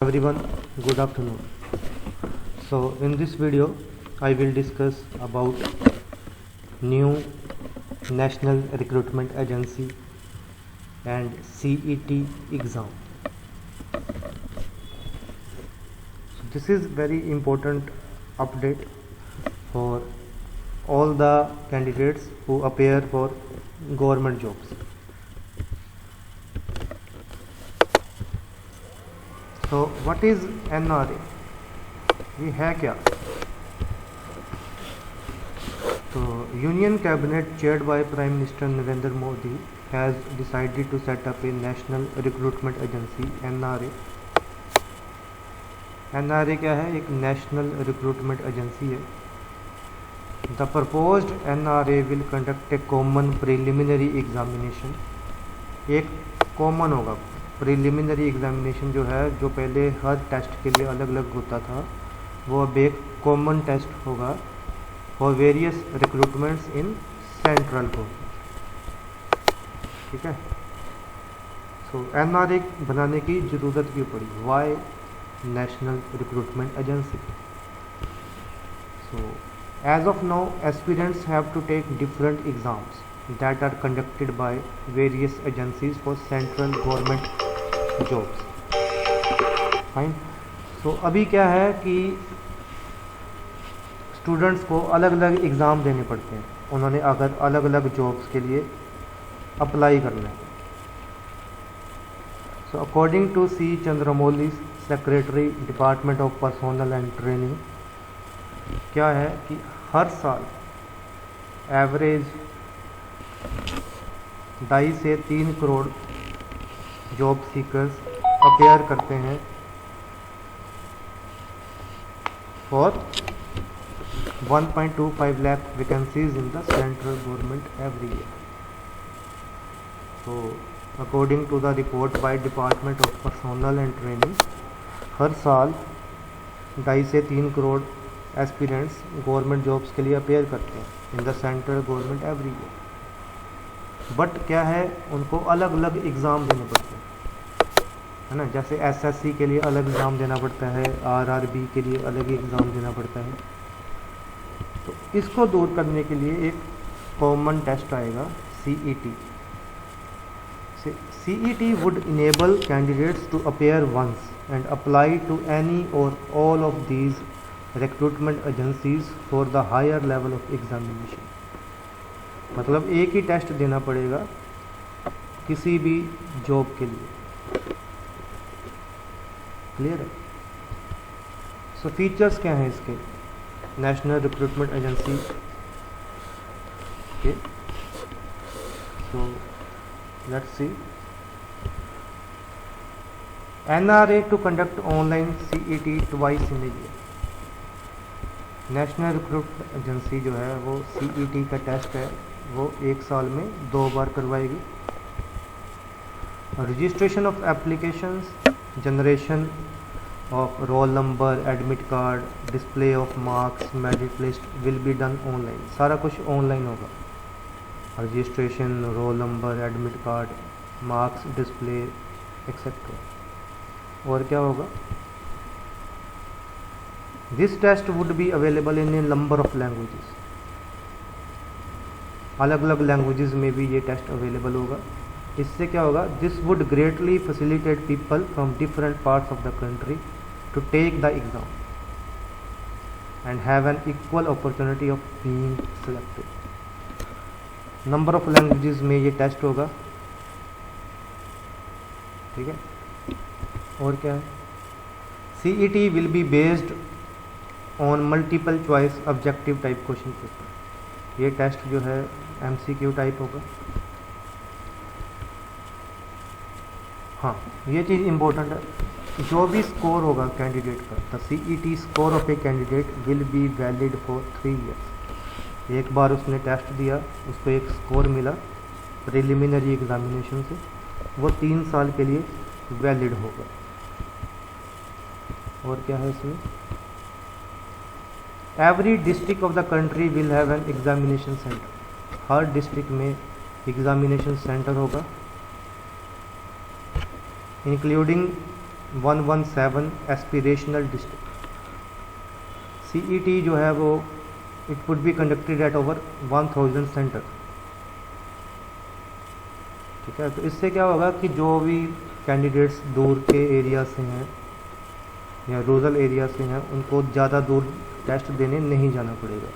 Everyone, good afternoon. So in this video I will discuss about new National Recruitment Agency and CET exam. So this is very important update for all the candidates who appear for government jobs. तो what is NRA, ये है क्या? तो union cabinet chaired by prime minister Narendra Modi has decided to set up a national recruitment agency NRA. NRA क्या है? एक national recruitment agency है. The proposed NRA will conduct a common preliminary examination. एक common होगा प्रिलिमिनरी एग्जामिनेशन जो है, जो पहले हर टेस्ट के लिए अलग अलग होता था, वो अब एक कॉमन टेस्ट होगा for various recruitments in central government. ठीक है. सो NRA बनाने की ज़रूरत क्यों पड़ी? Why national recruitment agency? So as of now aspirants have to take different exams that are conducted by various agencies for central government jobs. Fine. So अभी क्या है कि स्टूडेंट्स को अलग अलग एग्ज़ाम देने पड़ते हैं. उन्होंने अगर अलग अलग जॉब्स के लिए अप्लाई करना है. So according to C. Chandramouli, secretary department of personnel and training, क्या है कि हर साल एवरेज 2.5 से 3 करोड़ जॉब सीकर्स अपेयर करते हैं for 1.25 lakh vacancies in the central government every year. तो according to the report by department of personnel and training, हर साल 2.5 से 3 करोड़ एस्पिरेंट्स गवर्नमेंट जॉब्स के लिए अपेयर करते हैं इन the central government every year. But क्या है, उनको अलग अलग एग्ज़ाम देने पड़ते हैं, है ना. जैसे SSC के लिए अलग एग्ज़ाम देना पड़ता है, RRB के लिए अलग एग्ज़ाम देना पड़ता है. तो इसको दूर करने के लिए एक कॉमन टेस्ट आएगा, CET. CET would enable candidates to appear once and apply to any or all of these recruitment agencies for the higher level of examination. मतलब एक ही टेस्ट देना पड़ेगा किसी भी जॉब के लिए. क्लियर है? सो फीचर्स क्या हैं इसके नेशनल रिक्रूटमेंट एजेंसी के? So let's see. NRA to conduct online CET twice in a year. National recruitment agency जो है वो CET का टेस्ट है, वो एक साल में 2 बार करवाएगी. Registration of applications, generation of roll number, admit card, display of marks, merit list will be done online. सारा कुछ ऑनलाइन होगा. Registration, roll number, admit card, marks, display etcetera. और क्या होगा? This test would be available in a number of languages. अलग अलग languages में भी ये टेस्ट अवेलेबल होगा. इससे क्या होगा? This would greatly facilitate people from different parts of the country to take the exam and have an equal opportunity of being selected. Number of languages में ये टेस्ट होगा. ठीक है. और क्या है? CET will be based on multiple choice objective type question paper. ये test जो है MCQ टाइप होगा. हाँ, ये चीज़ इम्पोर्टेंट है. जो भी स्कोर होगा कैंडिडेट का, the CET score of a candidate will be valid for 3 years. एक बार उसने टेस्ट दिया, उसको एक स्कोर मिला प्रिलिमिनरी एग्जामिनेशन से, वो 3 साल के लिए वैलिड होगा. और क्या है इसमें? Every district of the country will have an examination centre. Her district में एग्जामिनेशन सेंटर होगा, इंक्लूडिंग 117 एस्पिरेशनल डिस्ट्रिक्ट। CET जो है वो it would be conducted at over 1000 centre. ठीक है, तो इससे क्या होगा कि जो भी कैंडिडेट्स दूर के एरिया से हैं या रूरल एरिया से हैं उनको ज़्यादा दूर टेस्ट देने नहीं जाना पड़ेगा।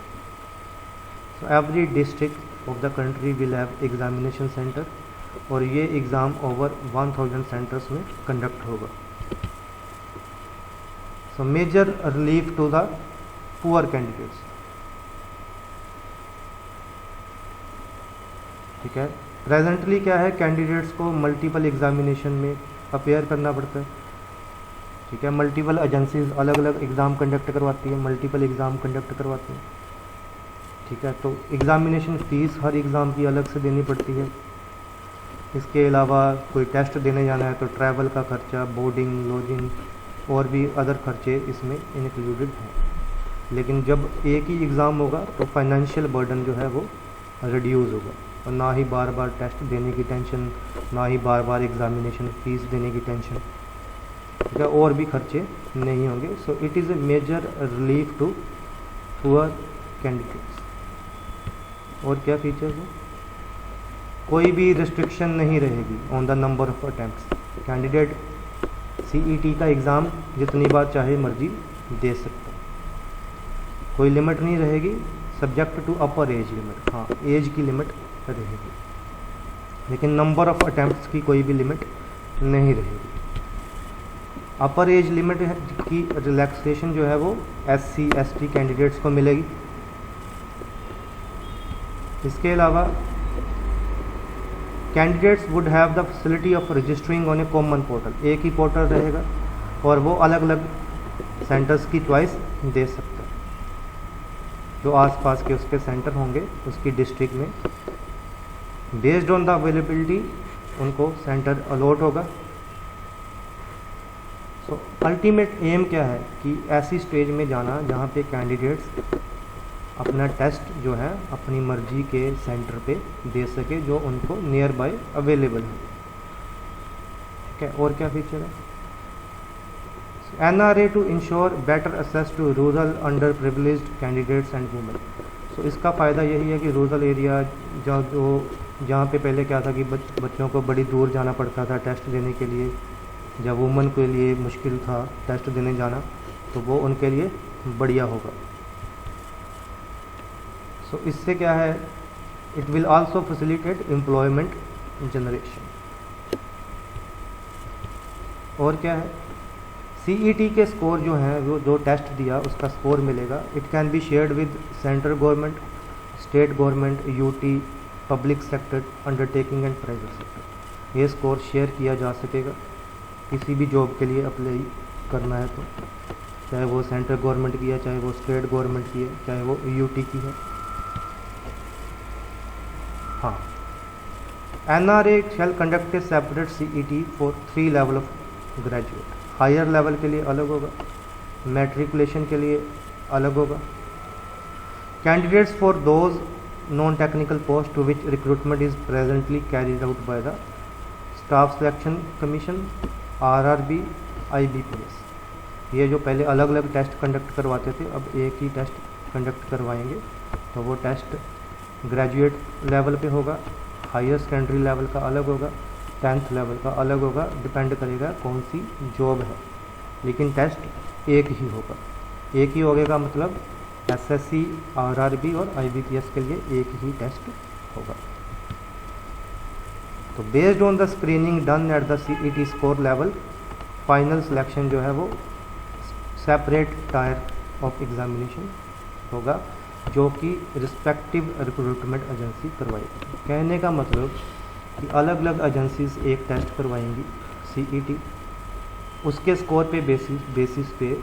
So every district of the country will have examination centre और ये एग्ज़ाम ओवर 1000 सेंटर्स में कंडक्ट होगा। So major relief to the poor candidates. ठीक है, प्रेजेंटली क्या है, कैंडिडेट्स को मल्टीपल एग्जामिनेशन में अपेयर करना पड़ता है। ठीक है, मल्टीपल एजेंसीज अलग अलग एग्ज़ाम कंडक्ट करवाती है, मल्टीपल एग्ज़ाम कंडक्ट करवाती हैं। ठीक है, तो एग्ज़ामिनेशन फ़ीस हर एग्ज़ाम की अलग से देनी पड़ती है। इसके अलावा कोई टेस्ट देने जाना है तो ट्रैवल का खर्चा, बोर्डिंग, लॉजिंग और भी अदर खर्चे इसमें इंक्लूडेड हैं। लेकिन जब एक ही एग्ज़ाम होगा तो फाइनेंशियल बर्डन जो है वो रिड्यूस होगा और ना ही बार बार टेस्ट देने की टेंशन, ना ही बार बार एग्ज़ामिनेशन फ़ीस देने की टेंशन। ठीक है, और भी खर्चे नहीं होंगे। So it is a major relief to poor candidates. और क्या फीचर्स है, कोई भी रिस्ट्रिक्शन नहीं रहेगी on the number of attempts. Candidate CET का एग्ज़ाम जितनी बार चाहे मर्जी दे सकता है, कोई लिमिट नहीं रहेगी, subject to upper age limit. हाँ, एज की लिमिट रहेगी लेकिन नंबर ऑफ अटैम्प्ट्स की कोई भी लिमिट नहीं रहेगी। अपर एज लिमिट की रिलैक्सेशन जो है वो SC ST कैंडिडेट्स को मिलेगी। इसके अलावा candidates would have the facility of registering on A common portal. एक ही पोर्टल रहेगा और वो अलग अलग सेंटर्स की चॉइस दे सकते हैं। जो आसपास के उसके सेंटर होंगे उसकी डिस्ट्रिक्ट में, बेस्ड ऑन द अवेलेबिलिटी उनको सेंटर अलॉट होगा। सो अल्टीमेट एम क्या है कि ऐसी स्टेज में जाना जहाँ पे कैंडिडेट्स अपना टेस्ट जो है अपनी मर्जी के सेंटर पे दे सके जो उनको नियर बाय अवेलेबल है। ठीक है, और क्या फीचर है, NRA to ensure better access to rural under privileged candidates and women. So इसका फ़ायदा यही है कि रूरल एरिया जहाँ पे पहले क्या था कि बच्चों को बड़ी दूर जाना पड़ता था टेस्ट देने के लिए, जब वुमेन के लिए मुश्किल था टेस्ट देने जाना, तो वो उनके लिए बढ़िया होगा। सो इससे क्या है, it will also facilitate employment generation. और क्या है, CET के स्कोर जो हैं वो जो टेस्ट दिया उसका स्कोर मिलेगा। It can be shared with central government, state government, UT, public sector undertaking and private sector. ये स्कोर शेयर किया जा सकेगा किसी भी जॉब के लिए अप्लाई करना है तो, चाहे वो सेंट्रल गवर्नमेंट की है, चाहे वो स्टेट गवर्नमेंट की है, चाहे वो UT की है। हाँ, NRA shall conduct a separate CET for 3 level of graduate. Higher level के लिए अलग होगा, मैट्रिकुलेशन के लिए अलग होगा। Candidates for those non technical post to which recruitment is presently carried out by the staff selection commission, RRB, IBPS। ये जो पहले अलग अलग टेस्ट कंडक्ट करवाते थे अब एक ही टेस्ट कंडक्ट करवाएंगे। तो वो टेस्ट ग्रेजुएट लेवल पे होगा, हायर सेकेंडरी लेवल का अलग होगा, 10th लेवल का अलग होगा, डिपेंड करेगा कौन सी जॉब है, लेकिन टेस्ट एक ही होगा। एक ही होगा मतलब SSC, RRB और IBPS के लिए एक ही टेस्ट होगा। तो based on the screening done at the CET score level, final selection जो है वो सेपरेट टायर ऑफ एग्जामिनेशन होगा जो कि रिस्पेक्टिव रिक्रूटमेंट एजेंसी करवाएगी। कहने का मतलब कि अलग अलग एजेंसीज एक टेस्ट करवाएंगी CET, उसके स्कोर पे बेसिस पे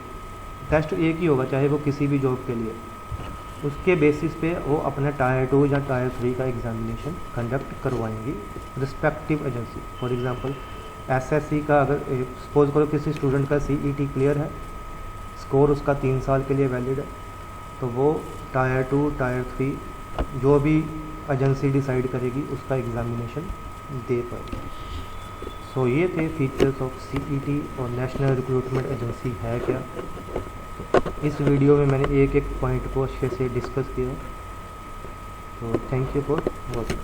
टेस्ट एक ही होगा चाहे वो किसी भी जॉब के लिए, उसके बेसिस पे वो अपना टायर 2 या टायर 3 का एग्जामिनेशन कंडक्ट करवाएंगी respective agency. For example SSC का अगर सपोज करो किसी स्टूडेंट का CET क्लियर है, स्कोर उसका 3 साल के लिए वैलिड है, तो वो टायर 2, टायर 3 जो भी एजेंसी डिसाइड करेगी उसका एग्जामिनेशन दे पाएगी। सो ये थे फीचर्स ऑफ सीईटी और नेशनल रिक्रूटमेंट एजेंसी है क्या। इस वीडियो में मैंने एक एक पॉइंट को अच्छे से डिस्कस किया। तो थैंक यू फॉर वॉचिंग।